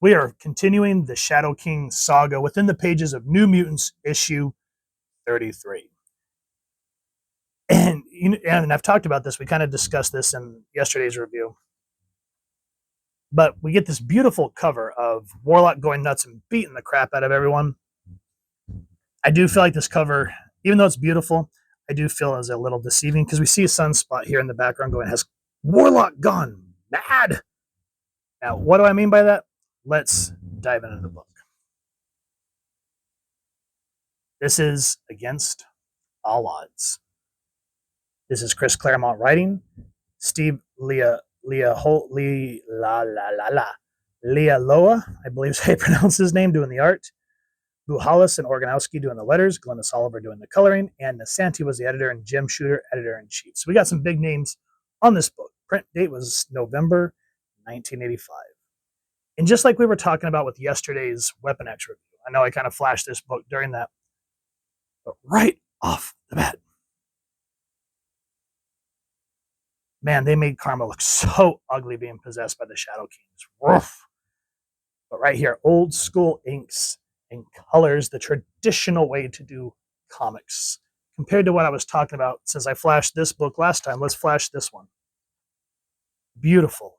We are continuing the Shadow King saga within the pages of New Mutants issue 33. And I've talked about this. We kind of discussed this in yesterday's review. But we get this beautiful cover of Warlock going nuts and beating the crap out of everyone. I do feel like this cover, even though it's beautiful, I do feel is a little deceiving because we see a sunspot here in the background going, has Warlock gone mad? Now, what do I mean by that? Let's dive into the book. This is Against All Odds. This is Chris Claremont writing. Steve Leialoha, I believe is how you pronounce his name, doing the art. Buhalis and Orzechowski doing the letters, Glynis Oliver doing the coloring, and Nasanti was the editor, and Jim Shooter, editor-in-chief. So we got some big names on this book. Print date was November 1985. And just like we were talking about with yesterday's Weapon X review, I know I kind of flashed this book during that, but right off the bat, man, they made Karma look so ugly being possessed by the Shadow Kings. Woof. But right here, old school inks and colors, the traditional way to do comics. Compared to what I was talking about, since I flashed this book last time, let's flash this one. Beautiful.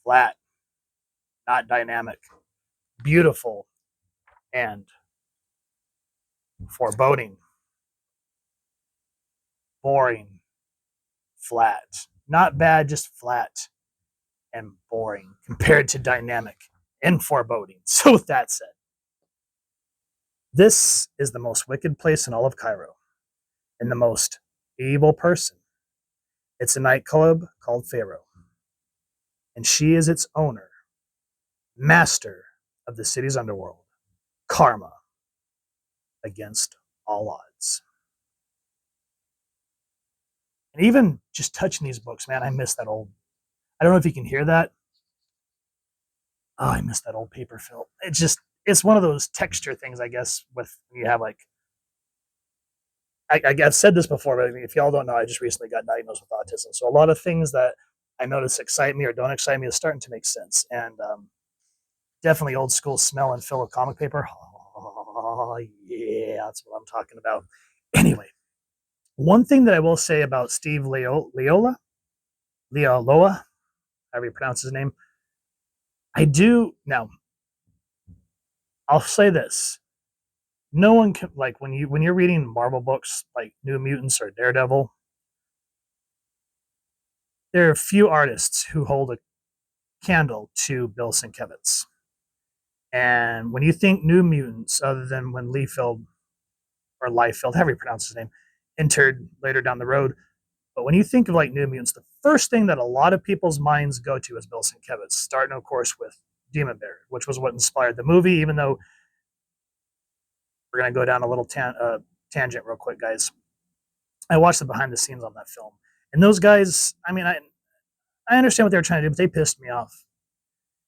Flat. Not dynamic. Beautiful. And foreboding. Boring. Flat. Not bad, just flat and boring compared to dynamic and foreboding. So with that said, this is the most wicked place in all of Cairo and the most evil person. It's a nightclub called Pharaoh, and she is its owner, master of the city's underworld, Karma, against all odds. And even just touching these books, man, I miss that old, I don't know if you can hear that. Oh, I miss that old paper fill. It's one of those texture things, I guess, with you have like, I've said this before, but if y'all don't know, I just recently got diagnosed with autism. So a lot of things that I notice excite me or don't excite me is starting to make sense. And definitely old school smell and feel of comic paper. Oh, yeah, that's what I'm talking about. Anyway, one thing that I will say about Steve Leialoha, however you pronounce his name, now, I'll say this. No one can, like, when you're reading Marvel books like New Mutants or Daredevil, there are a few artists who hold a candle to Bill Sienkiewicz. And when you think New Mutants, other than when Liefeld, however you pronounce his name, entered later down the road, but when you think of like New Mutants, the first thing that a lot of people's minds go to is Bill Sienkiewicz, starting, of course, with Demon Bear, which was what inspired the movie, even though we're going to go down a little tangent real quick, guys. I watched the behind the scenes on that film. And those guys, I mean, I understand what they were trying to do, but they pissed me off.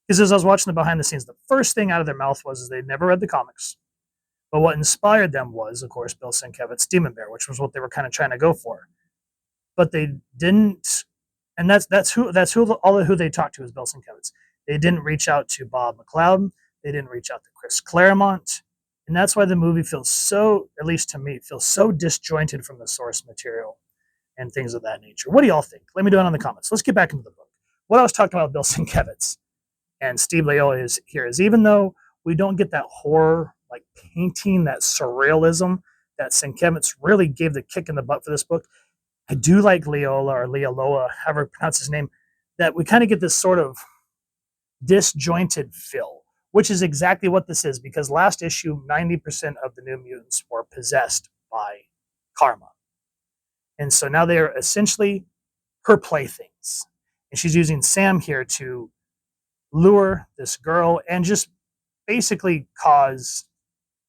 Because as I was watching the behind the scenes, the first thing out of their mouth was they'd never read the comics. But what inspired them was, of course, Bill Sienkiewicz's Demon Bear, which was what they were kind of trying to go for. But they didn't, and that's who they talked to was Bill Sienkiewicz. They didn't reach out to Bob McLeod. They didn't reach out to Chris Claremont. And that's why the movie feels so, at least to me, feels so disjointed from the source material and things of that nature. What do y'all think? Let me know it in the comments. Let's get back into the book. What I was talking about Bill Sienkiewicz and Steve Leialoha is even though we don't get that horror, like painting, that surrealism that Sienkiewicz really gave the kick in the butt for this book, I do like Leialoha, however you pronounce his name, that we kind of get this sort of disjointed feel, which is exactly what this is, because last issue, 90% of the New Mutants were possessed by Karma. And so now they are essentially her playthings. And she's using Sam here to lure this girl and just basically cause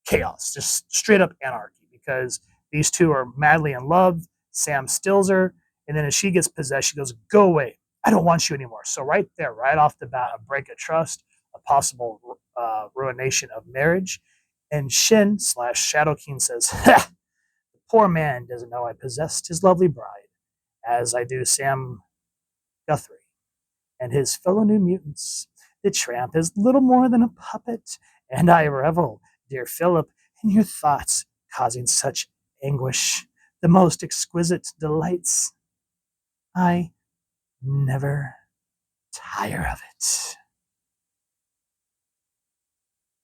chaos, just straight up anarchy, because these two are madly in love. Sam stills her, and then as she gets possessed, she goes, "Go away. I don't want you anymore." So right there, right off the bat, a break of trust, a possible ruination of marriage. And Shin / Shadow King says, "Ha! The poor man doesn't know I possessed his lovely bride, as I do Sam Guthrie." and his fellow New Mutants. The tramp is little more than a puppet, and I revel, dear Philip, in your thoughts, causing such anguish, the most exquisite delights. I never tire of it.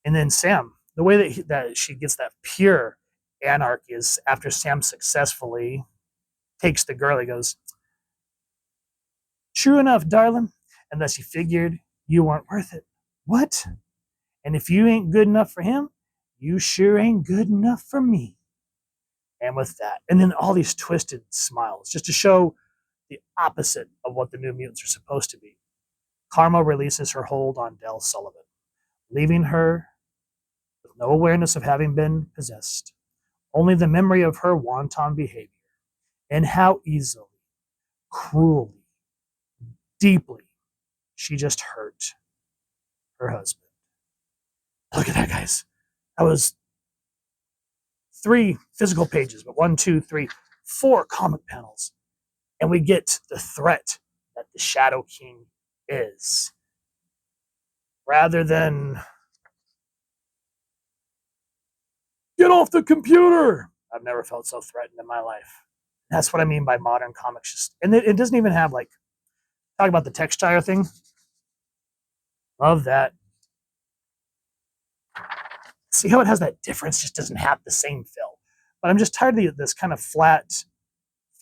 And then Sam, the way that she gets that pure anarchy is after Sam successfully takes the girl, he goes, true enough, darling, unless you figured you weren't worth it. What? And if you ain't good enough for him, you sure ain't good enough for me. And with that, and then all these twisted smiles, just to show the opposite of what the New Mutants are supposed to be. Karma releases her hold on Del Sullivan, leaving her with no awareness of having been possessed, only the memory of her wanton behavior and how easily, cruelly, deeply she just hurt her husband. Look at that, guys. That was 3 physical pages, but 1, 2, 3, 4 comic panels. And we get the threat that the Shadow King is. Rather than get off the computer, I've never felt so threatened in my life. That's what I mean by modern comics. Just, and it doesn't even have like, talk about the textile thing. Love that. See how it has that difference, just doesn't have the same feel. But I'm just tired of this kind of flat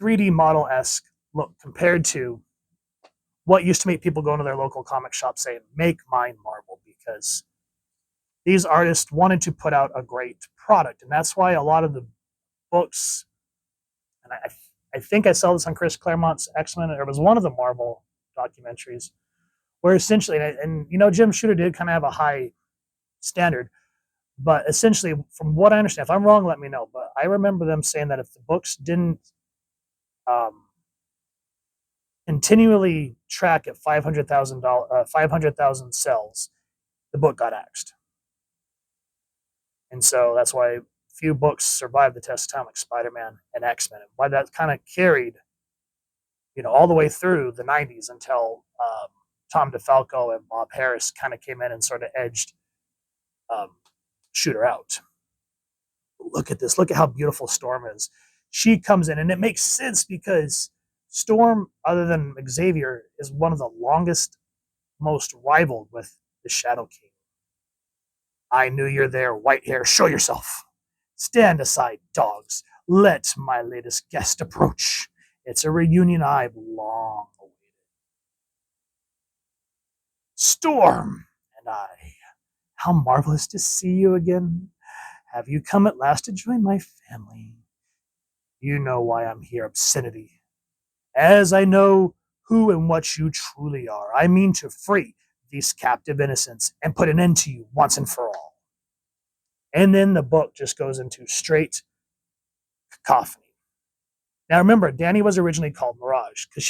3D model-esque look compared to what used to make people go into their local comic shop saying, make mine Marvel, because these artists wanted to put out a great product. And that's why a lot of the books, and I think I saw this on Chris Claremont's X-Men, or it was one of the Marvel documentaries, where essentially, and you know, Jim Shooter did kind of have a high standard, but essentially, from what I understand, if I'm wrong, let me know. But I remember them saying that if the books didn't continually track at 500,000 cells, the book got axed. And so that's why few books survived the test of time, like Spider-Man and X-Men. And why that kind of carried, you know, all the way through the 90s until Tom DeFalco and Bob Harris kind of came in and sort of edged Shooter out. Look at this. Look at how beautiful Storm is. She comes in, and it makes sense because Storm, other than Xavier, is one of the longest, most rivaled with the Shadow King. I knew you're there, white hair. Show yourself. Stand aside, dogs. Let my latest guest approach. It's a reunion I've long awaited. Storm and I. How marvelous to see you again. Have you come at last to join my family? You know why I'm here, obscenity. As I know who and what you truly are, I mean to free these captive innocents and put an end to you once and for all. And then the book just goes into straight cacophony. Now remember, Dani was originally called Mirage because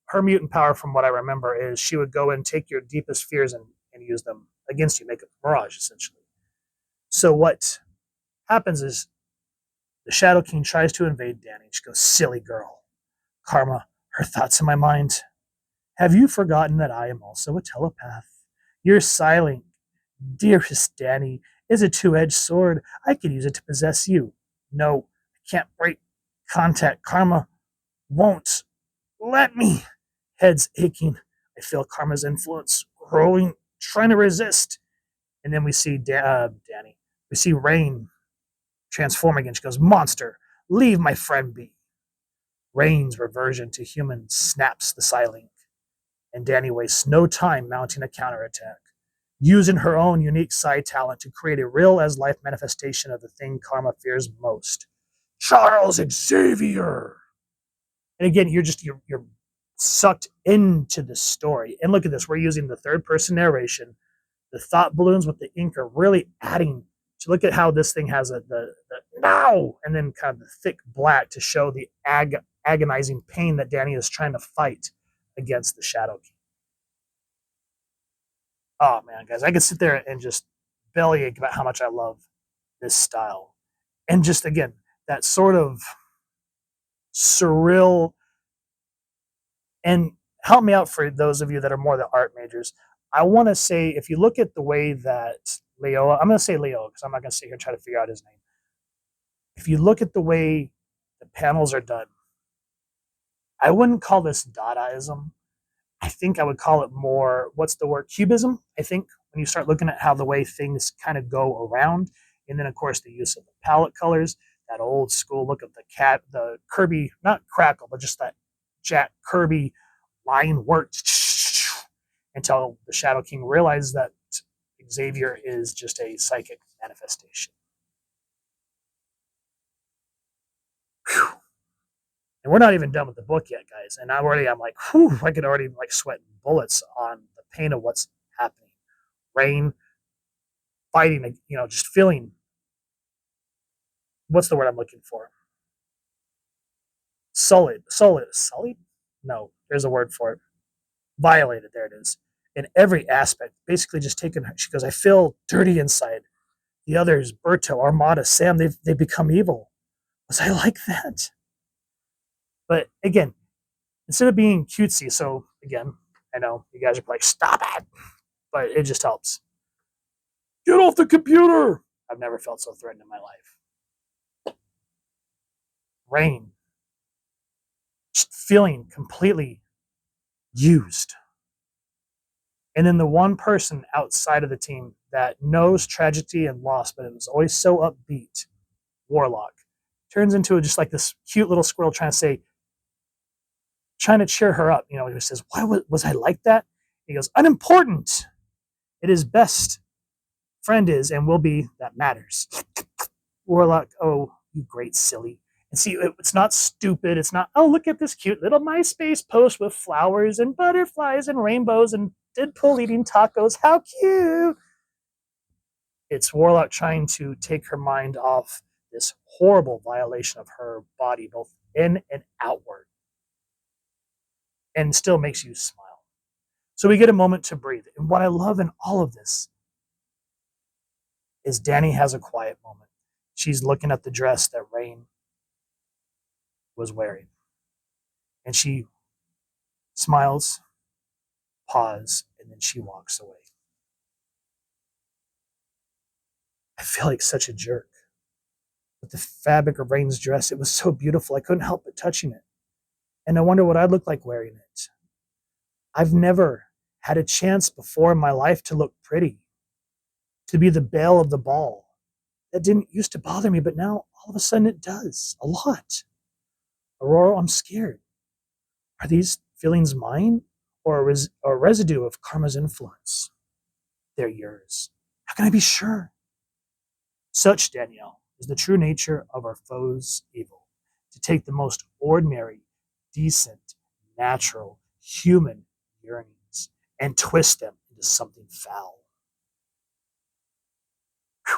her mutant power, from what I remember, is she would go and take your deepest fears and use them against you, make a Mirage, essentially. So what happens is the Shadow King tries to invade Dani. She goes, silly girl. Karma, her thoughts in my mind. Have you forgotten that I am also a telepath? Your silent, dearest Dani, is a two-edged sword. I could use it to possess you. No, I can't break contact. Karma won't let me. Head's aching. I feel Karma's influence growing, trying to resist. And then we see Dani. We see Rain transform again. She goes, monster, leave my friend be. Rain's reversion to human snaps the Psylink, and Dani wastes no time mounting a counterattack, using her own unique psi talent to create a real-as-life manifestation of the thing Karma fears most, Charles Xavier. And again, you're sucked into the story. And look at this. We're using the third-person narration. The thought balloons with the ink are really adding to, look at how this thing has the now, and then kind of the thick black to show the agonizing pain that Dani is trying to fight against the Shadow King. Oh man, guys, I could sit there and just bellyache about how much I love this style. And just again, that sort of surreal, and help me out for those of you that are more the art majors. I want to say, if you look at the way that Leialoha, I'm going to say Leo because I'm not going to sit here and try to figure out his name. If you look at the way the panels are done, I wouldn't call this Dadaism. I think I would call it more, what's the word? Cubism, I think, when you start looking at how the way things kind of go around. And then, of course, the use of the palette colors, that old school look of the Kirby, not Crackle, but just that Jack Kirby line work until the Shadow King realized that Xavier is just a psychic manifestation. Whew. And we're not even done with the book yet, guys. And I'm like, whew, I could already like sweat bullets on the pain of what's happening. Rain, fighting, just feeling. What's the word I'm looking for? Sullied. No, there's a word for it. Violated. There it is. In every aspect, basically just taken. She goes, I feel dirty inside. The others, Berto, Armada, Sam, they've become evil. Was I like that? But again, instead of being cutesy, so again, I know you guys are like, stop it, but it just helps. Get off the computer! I've never felt so threatened in my life. Rain. Just feeling completely used. And then the one person outside of the team that knows tragedy and loss, but it was always so upbeat, Warlock, turns into just like this cute little squirrel trying to cheer her up. He says, why was I like that? He goes, unimportant. It is best. Friend is and will be that matters. Warlock, oh, you great silly. And see, it's not stupid. It's not, oh, look at this cute little MySpace post with flowers and butterflies and rainbows and Deadpool eating tacos. How cute. It's Warlock trying to take her mind off this horrible violation of her body, both in and outward, and still makes you smile. So we get a moment to breathe. And what I love in all of this is Dani has a quiet moment. She's looking at the dress that Rain was wearing. And she smiles, pauses, and then she walks away. I feel like such a jerk. With the fabric of Rain's dress, it was so beautiful. I couldn't help but touching it. And I wonder what I'd look like wearing it. I've never had a chance before in my life to look pretty, to be the belle of the ball. That didn't used to bother me, but now all of a sudden it does, a lot. Aurora, I'm scared. Are these feelings mine or a residue of karma's influence? They're yours. How can I be sure? Such, Danielle, is the true nature of our foe's evil, to take the most ordinary, decent, natural, human yearnings and twist them into something foul. Whew.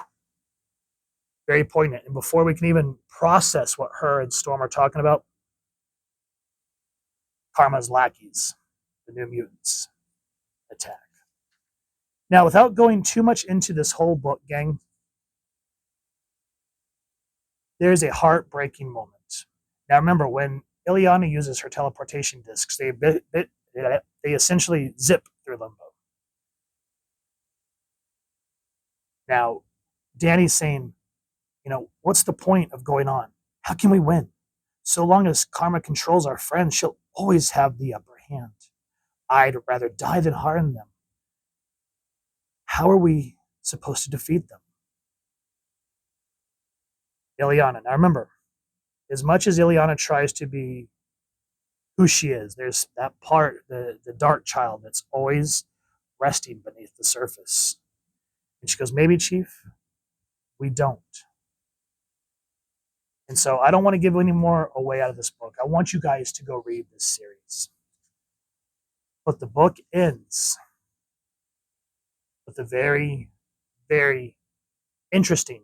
Very poignant. And before we can even process what her and Storm are talking about, Karma's lackeys, the New Mutants, attack. Now, without going too much into this whole book, gang, there's a heartbreaking moment. Now, remember, when Illyana uses her teleportation discs, they essentially zip through limbo. Now, Dani's saying, what's the point of going on? How can we win? So long as Karma controls our friends, she'll always have the upper hand. I'd rather die than harm them. How are we supposed to defeat them? Illyana. Now remember, as much as Illyana tries to be who she is, there's that part, the dark child that's always resting beneath the surface. And she goes, maybe, Chief, we don't. And so I don't want to give any more away out of this book. I want you guys to go read this series. But the book ends with a very, very interesting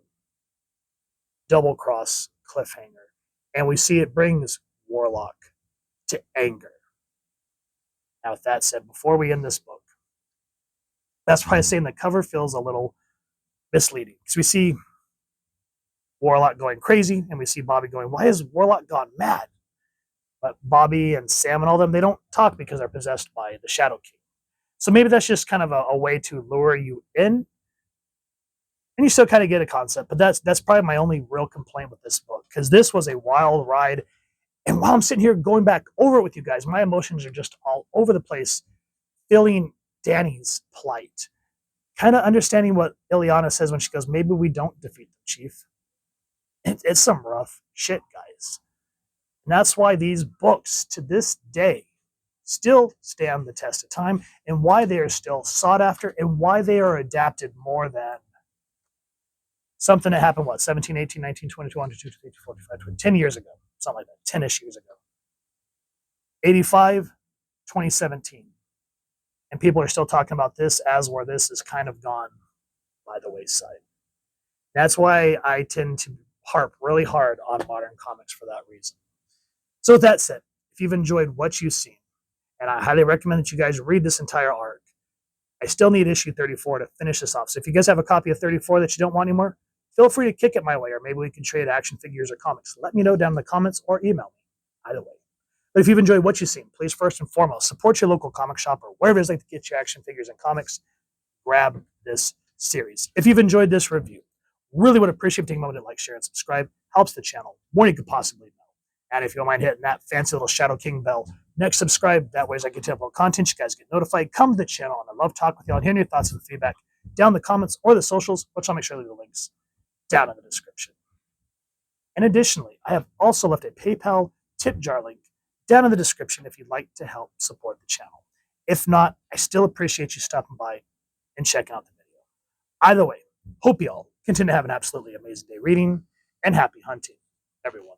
double-cross cliffhanger. And we see it brings Warlock to anger. Now, with that said, before we end this book, that's why I'm saying the cover feels a little misleading. Because we see Warlock going crazy, and we see Bobby going, why is Warlock gone mad? But Bobby and Sam and all them, they don't talk because they're possessed by the Shadow King. So maybe that's just kind of a way to lure you in, and you still kind of get a concept. But that's probably my only real complaint with this book, because this was a wild ride. And while I'm sitting here going back over it with you guys, my emotions are just all over the place, feeling Dani's plight, kind of understanding what Ileana says when she goes, maybe we don't defeat the chief. It's some rough shit, guys. And that's why these books to this day still stand the test of time, and why they are still sought after, and why they are adapted more than something that happened, 17, 18, 19, 20, 21, 22, 23, 24, 25, 20, 10 years ago, something like that, 10-ish years ago. 85, 2017. And people are still talking about this as where this is kind of gone by the wayside. That's why I tend to harp really hard on modern comics for that reason. So with that said, if you've enjoyed what you've seen, and I highly recommend that you guys read this entire arc, I still need issue 34 to finish this off. So if you guys have a copy of 34 that you don't want anymore, feel free to kick it my way, or maybe we can trade action figures or comics. Let me know down in the comments or email me. Either way. But if you've enjoyed what you've seen, please first and foremost support your local comic shop or wherever it's like to get your action figures and comics. Grab this series. If you've enjoyed this review, really would appreciate taking a moment to like, share, and subscribe. Helps the channel more than you could possibly know. And if you don't mind hitting that fancy little Shadow King bell next subscribe, that way as I get to upload content, you guys get notified. Come to the channel, and I love talking with y'all and hearing your thoughts and feedback down in the comments or the socials, which I'll make sure to leave the links down in the description. And additionally, I have also left a PayPal tip jar link down in the description if you'd like to help support the channel. If not, I still appreciate you stopping by and checking out the video. Either way, hope you all continue to have an absolutely amazing day reading, and happy hunting, everyone.